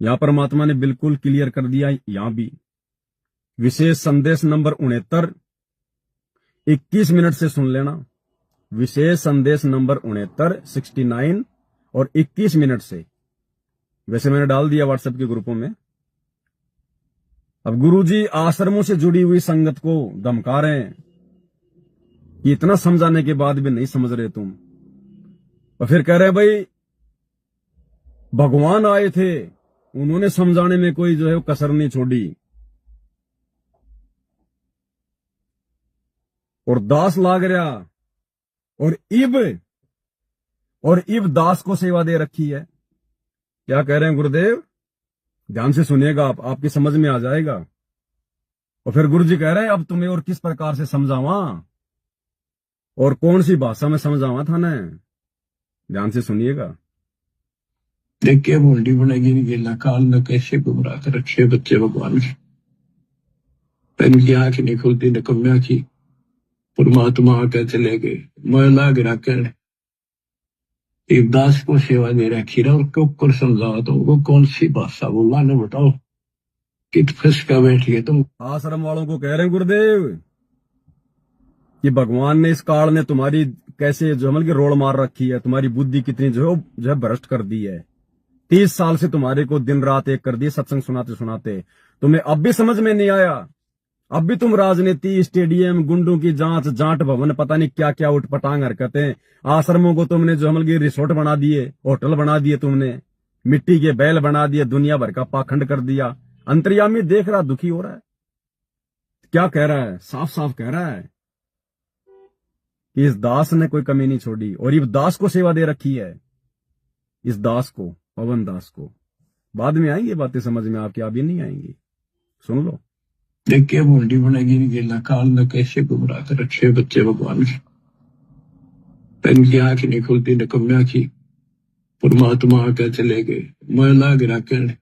यहां परमात्मा ने बिल्कुल क्लियर कर दिया। यहां भी विशेष संदेश नंबर 69, 21 मिनट से सुन लेना। विशेष संदेश नंबर 69, 69 और 21 मिनट से, वैसे मैंने डाल दिया व्हाट्सएप के ग्रुपों में। अब गुरुजी आश्रमों से जुड़ी हुई संगत को धमका रहे हैं कि इतना समझाने के बाद भी नहीं समझ रहे तुम। और फिर कह रहे हैं भाई भगवान आए थे, उन्होंने समझाने में कोई जो है वो कसर नहीं छोड़ी, और दास लाग रहा, और इब दास को सेवा दे रखी है। क्या कह रहे हैं गुरुदेव, ध्यान से सुनिएगा, आपकी समझ में आ जाएगा। और फिर गुरु जी कह रहे हैं अब तुम्हें और किस प्रकार से समझावा और कौन सी भाषा में समझावा था ने, ध्यान से सुनिएगा। देखिए मुंडी बनेगी नहीं गेला काल न कैसे गुमराह कर रखे बच्चे भगवान की। इनकी आंख नहीं खुलती निकम्या की, परमात्मा आके चले गए मैला गिरा कर दास को सेवा दे रखी रहा, और क्यों कर समझाओ तो वो कौन सी भाषा बोला ने बताओ, कित फंसका बैठिए तुम। आश्रम वालों को कह रहे हैं गुरुदेव कि भगवान ने इस काल ने तुम्हारी कैसे जो अमल की रोड़ मार रखी है, तुम्हारी बुद्धि कितनी जो है भ्रष्ट कर दी है। 30 साल से तुम्हारे को दिन रात एक कर दिए सत्संग सुनाते सुनाते, तुम्हें अब भी समझ में नहीं आया। अब भी तुम राजनीति, स्टेडियम, गुंडों की जांच, जाट भवन, पता नहीं क्या क्या उठपटांग हरकतें, आश्रमों को तुमने जो अमल की रिसोर्ट बना दिए, होटल बना दिए, तुमने मिट्टी के बैल बना दिए, दुनिया भर का पाखंड कर दिया। अंतर्यामी देख रहा, दुखी हो रहा है। क्या कह रहा है, साफ साफ कह रहा है कि इस दास ने कोई कमी नहीं छोड़ी, और इस दास को सेवा दे रखी है। इस दास को, पवन दास को। बाद में आएंगे बातें समझ में आपकी, अभी नहीं आएंगी, सुन लो। देखिए मुंडी बनेगी नहीं गेला काल न कैसे गुमराह कर रखे बच्चे भगवान की। इनकी आंख नहीं खुलती निकम्या की, परमात्मा आके चले गए मैला गिरा कर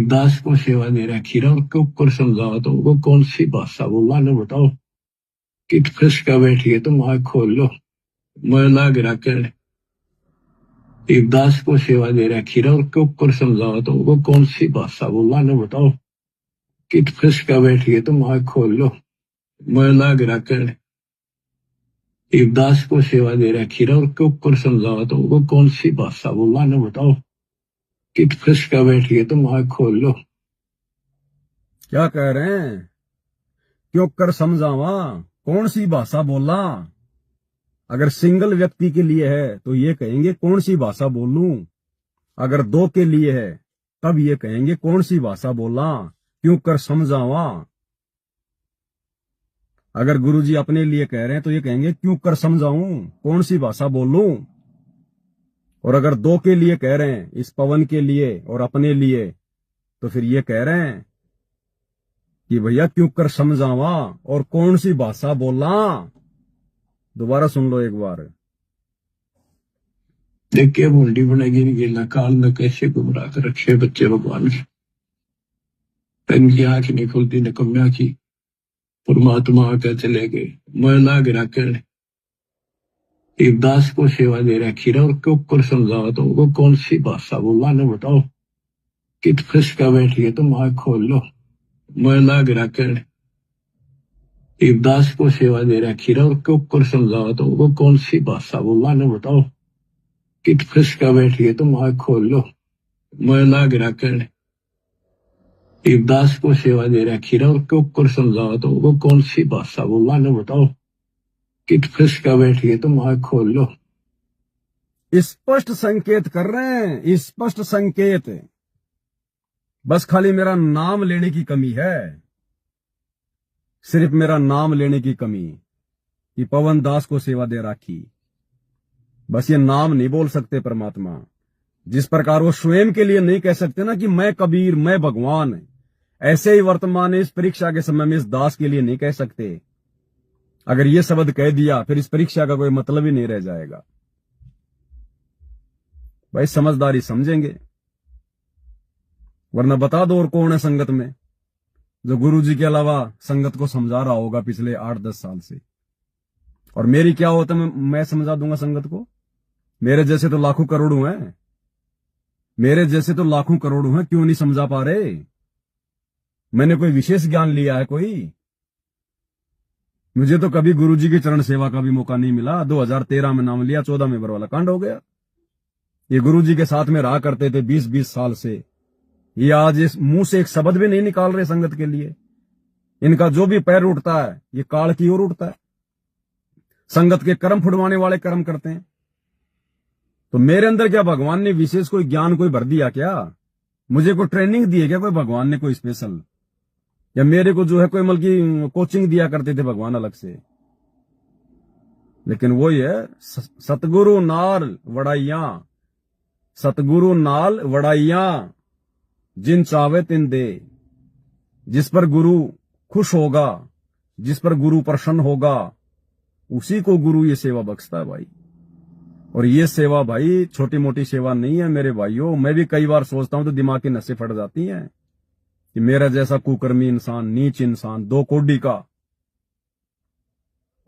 दास को सेवा दे रखी रहा, और क्यों कर समझाओ तो वो कौन सी भाषा बोला ने बताओ, कित फंसका बैठिए तुम आंख खोल लो मैला गिरा कर दास को सेवा दे रखी रहा, और क्यों कर समझाओ तो वो कौन सी भाषा बोला ने बताओ, कित फंसका बैठिए तुम आंख खोल लो मैला गिरा कर दास को सेवा दे रखी रहा, और क्यों कर समझाओ तो वो कौन सी भाषा बोला ने बताओ, कित फंसका बैठिए तुम आंख खोल लो। क्या कह रहे हैं, क्यों कर समझावा, कौन सी भाषा बोला। अगर सिंगल व्यक्ति के लिए है तो ये कहेंगे कौन सी भाषा बोलूं, अगर दो के लिए है तब ये कहेंगे कौन सी भाषा बोला, क्यों कर समझावा। अगर गुरुजी अपने लिए कह रहे हैं तो ये कहेंगे क्यों कर समझाऊं, कौन सी भाषा बोलूं। और अगर दो के लिए कह रहे हैं, इस पवन के लिए और अपने लिए, तो फिर ये कह रहे हैं कि भैया क्यों कर समझावा और कौन सी भाषा बोला। दोबारा सुन लो एक बार। देखिए मुंडी बनेगी नहीं गेला काल न कैसे गुमराह कर रखे बच्चे भगवान की। इनकी आंख नहीं खुलती निकम्या की, परमात्मा आके चले गए मैला गिरा कर दास को सेवा दे रखी रहा, और क्यों कर समझाओ तो वो कौन सी भाषा बोला ने बताओ, कित फंसका बैठिए तुम आंख खोल लो मैला गिरा कर दास को सेवा दे रखी रहा, और क्यों कर समझाओ तो वो कौन सी भाषा बोला ने बताओ, कित फंसका बैठिए तुम आंख खोल लो मैला गिरा कर दास को सेवा दे रखी रहा, और क्यों कर समझाओ तो वो कौन सी भाषा बोला ने बताओ, कित फंसका बैठिए तुम आंख खोल लो। स्पष्ट संकेत कर रहे हैं, स्पष्ट संकेत। बस खाली मेरा नाम लेने की कमी है, सिर्फ मेरा नाम लेने की कमी कि पवन दास को सेवा दे राखी। बस ये नाम नहीं बोल सकते परमात्मा, जिस प्रकार वो स्वयं के लिए नहीं कह सकते ना कि मैं कबीर, मैं भगवान, ऐसे ही वर्तमान इस परीक्षा के समय में इस दास के लिए नहीं कह सकते। अगर ये शब्द कह दिया फिर इस परीक्षा का कोई मतलब ही नहीं रह जाएगा। भाई समझदारी समझेंगे, वरना बता दो और कौन है संगत में जो गुरु जी के अलावा संगत को समझा रहा होगा पिछले 8-10 साल से। और मेरी क्या होता मैं समझा दूंगा संगत को, मेरे जैसे तो लाखों करोड़ों हैं। मेरे जैसे तो लाखों करोड़ों हैं, क्यों नहीं समझा पा रहे? मैंने कोई विशेष ज्ञान लिया है कोई? मुझे तो कभी गुरुजी की चरण सेवा का भी मौका नहीं मिला। 2013 में नाम लिया, 14 में बरवाला कांड हो गया। ये गुरुजी के साथ में रहा करते थे 20-20 साल से। ये आज इस मुंह से एक शब्द भी नहीं निकाल रहे संगत के लिए। इनका जो भी पैर उठता है ये काल की ओर उठता है। संगत के कर्म फुड़वाने वाले कर्म करते हैं। तो मेरे अंदर क्या भगवान ने विशेष कोई ज्ञान कोई भर दिया क्या? मुझे कोई ट्रेनिंग दी है क्या कोई भगवान ने, कोई स्पेशल? या मेरे को जो है कोई मतलब की कोचिंग दिया करते थे भगवान अलग से? लेकिन वही है, सतगुरु नाल वड़ाइया, सतगुरु नाल वड़ाइया, जिन चावे तिन दे। जिस पर गुरु खुश होगा, जिस पर गुरु प्रसन्न होगा, उसी को गुरु ये सेवा बख्शता है भाई। और ये सेवा भाई छोटी मोटी सेवा नहीं है मेरे भाइयों। मैं भी कई बार सोचता हूं तो दिमाग की नसें फट जाती हैं कि मेरा जैसा कुकर्मी इंसान, नीच इंसान, 2 कोड़ी का,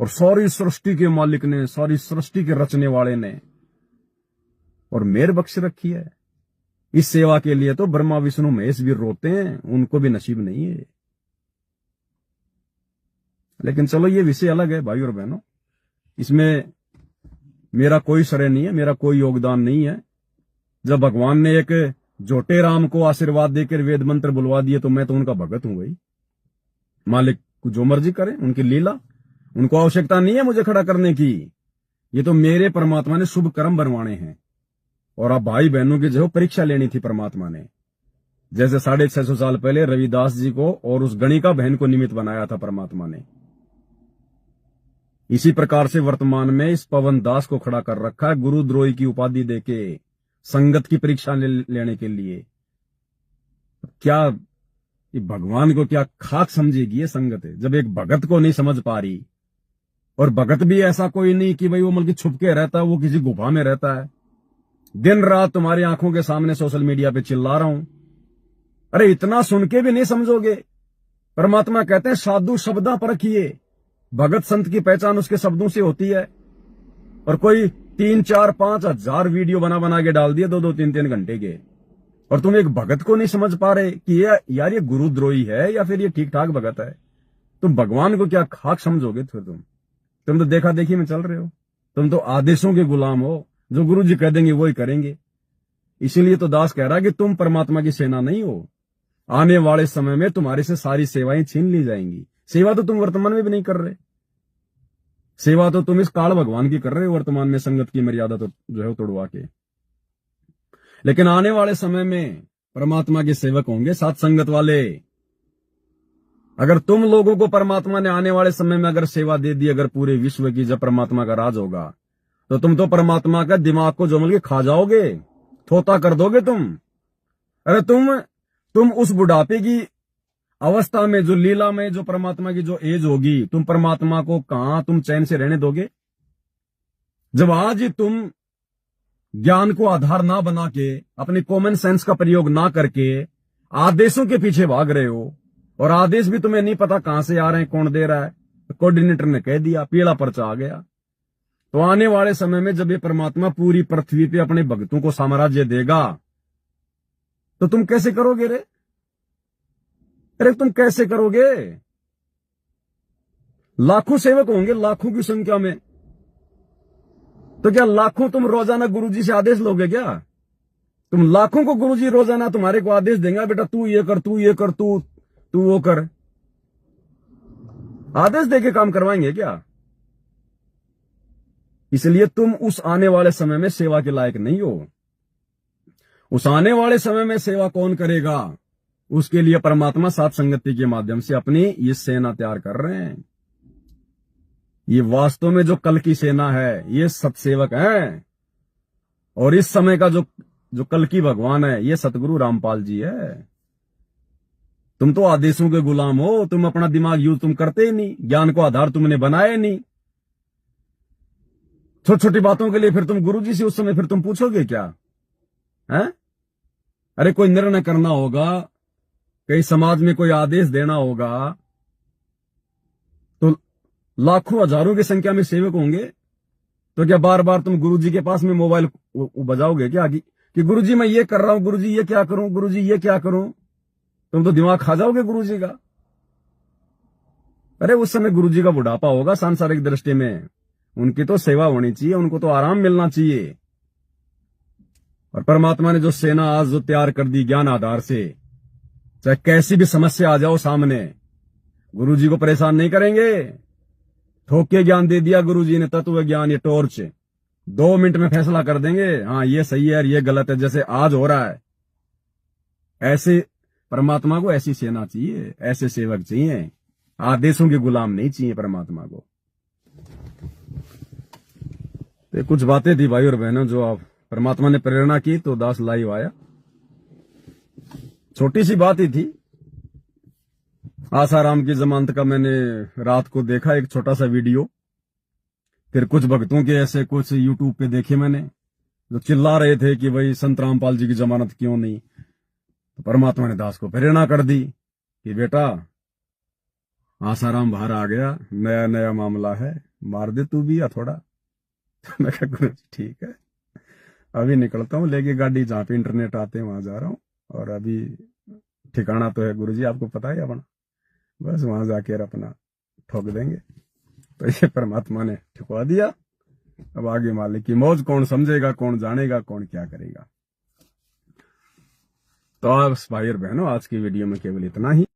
और सारी सृष्टि के मालिक ने, सारी सृष्टि के रचने वाले ने और मेहर बख्श रखी है। इस सेवा के लिए तो ब्रह्मा विष्णु महेश भी रोते हैं, उनको भी नसीब नहीं है। लेकिन चलो ये विषय अलग है भाई और बहनों, इसमें मेरा कोई श्रेय नहीं है, मेरा कोई योगदान नहीं है। जब भगवान ने एक जोटे राम को आशीर्वाद देकर वेद मंत्र बुलवा दिए तो मैं तो उनका भगत हूं भाई। मालिक को जो मर्जी करे, उनकी लीला, उनको आवश्यकता नहीं है मुझे खड़ा करने की। ये तो मेरे परमात्मा ने शुभ कर्म बनवाने हैं। और आप भाई बहनों की जो परीक्षा लेनी थी परमात्मा ने, जैसे 650 साल पहले रविदास जी को और उस गणिका बहन को निमित्त बनाया था परमात्मा ने, इसी प्रकार से वर्तमान में इस पवन दास को खड़ा कर रखा है गुरुद्रोही की उपाधि देके संगत की परीक्षा लेने के लिए। क्या ये भगवान को क्या खाक समझेगी ये संगत है, जब एक भगत को नहीं समझ पा रही? और भगत भी ऐसा कोई नहीं कि भाई वो मतलब छुप के रहता है, वो किसी गुफा में रहता है। दिन रात तुम्हारी आंखों के सामने सोशल मीडिया पे चिल्ला रहा हूं। अरे इतना सुन के भी नहीं समझोगे? परमात्मा कहते हैं साधु शब्दा परखिए। भगत संत की पहचान उसके शब्दों से होती है। और कोई 3-4-5 हजार वीडियो बना बना के डाल दिए 2-2 3-3 घंटे के, और तुम एक भगत को नहीं समझ पा रहे कि ये यार ये गुरुद्रोही है या फिर ये ठीक ठाक भगत है। तुम भगवान को क्या खाक समझोगे? फिर तुम तो देखा देखी में चल रहे हो। तुम तो आदेशों के गुलाम हो, जो गुरु जी कह देंगे वो ही करेंगे। इसीलिए तो दास कह रहा है कि तुम परमात्मा की सेना नहीं हो। आने वाले समय में तुम्हारे से सारी सेवाएं छीन ली जाएंगी। सेवा तो तुम वर्तमान में भी नहीं कर रहे, सेवा तो तुम इस काल भगवान की कर रहे हो वर्तमान में, संगत की मर्यादा तो जो है तोड़वा के। लेकिन आने वाले समय में परमात्मा के सेवक होंगे साथ संगत वाले। अगर तुम लोगों को परमात्मा ने आने वाले समय में अगर सेवा दे दी, अगर पूरे विश्व की, जब परमात्मा का राज होगा, तो तुम तो परमात्मा का दिमाग को जमल के खा जाओगे, थोता कर दोगे तुम। अरे तुम उस बुढ़ापे की अवस्था में, जो लीला में, जो परमात्मा की जो एज होगी, तुम परमात्मा को कहां तुम चैन से रहने दोगे? जब आज ही तुम ज्ञान को आधार ना बना के, अपने कॉमन सेंस का प्रयोग ना करके आदेशों के पीछे भाग रहे हो, और आदेश भी तुम्हें नहीं पता कहां से आ रहे हैं, कौन दे रहा है, कोऑर्डिनेटर ने कह दिया, पीला पर्चा आ गया। तो आने वाले समय में जब ये परमात्मा पूरी पृथ्वी पे अपने भक्तों को साम्राज्य देगा, तो तुम कैसे करोगे रे? अरे तुम कैसे करोगे? लाखों सेवक होंगे, लाखों की संख्या में। तो क्या लाखों तुम रोजाना गुरुजी से आदेश लोगे क्या? तुम लाखों को गुरुजी रोजाना तुम्हारे को आदेश देंगे, बेटा तू ये कर, तू ये कर, तू वो कर। आदेश देके काम करवाएंगे क्या? इसलिए तुम उस आने वाले समय में सेवा के लायक नहीं हो। उस आने वाले समय में सेवा कौन करेगा? उसके लिए परमात्मा साथ संगति के माध्यम से अपनी ये सेना तैयार कर रहे हैं। ये वास्तव में जो कल की सेना है, ये सतसेवक हैं। और इस समय का जो कल की भगवान है, ये सतगुरु रामपाल जी है। तुम तो आदेशों के गुलाम हो, तुम अपना दिमाग यूज तुम करते ही नहीं, ज्ञान को आधार तुमने बनाया नहीं। छोटी छोटी बातों के लिए फिर तुम गुरुजी से उस समय फिर तुम पूछोगे क्या है? अरे कोई निर्णय करना होगा, कहीं समाज में कोई आदेश देना होगा, तो लाखों हजारों की संख्या में सेवक होंगे। तो क्या बार बार तुम गुरुजी के पास में मोबाइल बजाओगे क्या कि कि गुरुजी मैं ये कर रहा हूं, गुरुजी ये क्या करूं, गुरुजी ये क्या करूं। तुम तो दिमाग खा जाओगे गुरुजी का। अरे उस समय गुरुजी का बुढ़ापा होगा सांसारिक दृष्टि में, उनकी तो सेवा होनी चाहिए, उनको तो आराम मिलना चाहिए। और परमात्मा ने जो सेना आज जो तैयार कर दी ज्ञान आधार से, चाहे कैसी भी समस्या आ जाओ सामने, गुरुजी को परेशान नहीं करेंगे। ठोक के ज्ञान दे दिया गुरुजी ने, तत्व ज्ञान, ये टॉर्च, 2 मिनट में फैसला कर देंगे, हाँ ये सही है और ये गलत है, जैसे आज हो रहा है। ऐसे परमात्मा को ऐसी सेना चाहिए, ऐसे सेवक चाहिए, आदेशों के गुलाम नहीं चाहिए परमात्मा को। तो कुछ बातें थी भाई और बहनों जो आप परमात्मा ने प्रेरणा की तो दास लाइव आया। छोटी सी बात ही थी। आसाराम की जमानत का मैंने रात को देखा एक छोटा सा वीडियो, फिर कुछ भक्तों के ऐसे कुछ यूट्यूब पे देखे मैंने जो चिल्ला रहे थे कि भाई संत रामपाल जी की जमानत क्यों नहीं। तो परमात्मा ने दास को प्रेरणा कर दी कि बेटा आसाराम बाहर आ गया, नया नया मामला है, मार दे तू भी या थोड़ा। मैं कहा गुरु जी ठीक है, अभी निकलता हूँ लेके गाड़ी, जहाँ पे इंटरनेट आते हैं वहां जा रहा हूँ, और अभी ठिकाना तो है गुरु जी आपको पता है अपना, बस वहां जाके अपना ठोक देंगे। तो ये परमात्मा ने ठुकवा दिया। अब आगे मालिक की मौज, कौन समझेगा, कौन जानेगा, कौन क्या करेगा। तो आप भाई और बहनों आज की वीडियो में केवल इतना ही।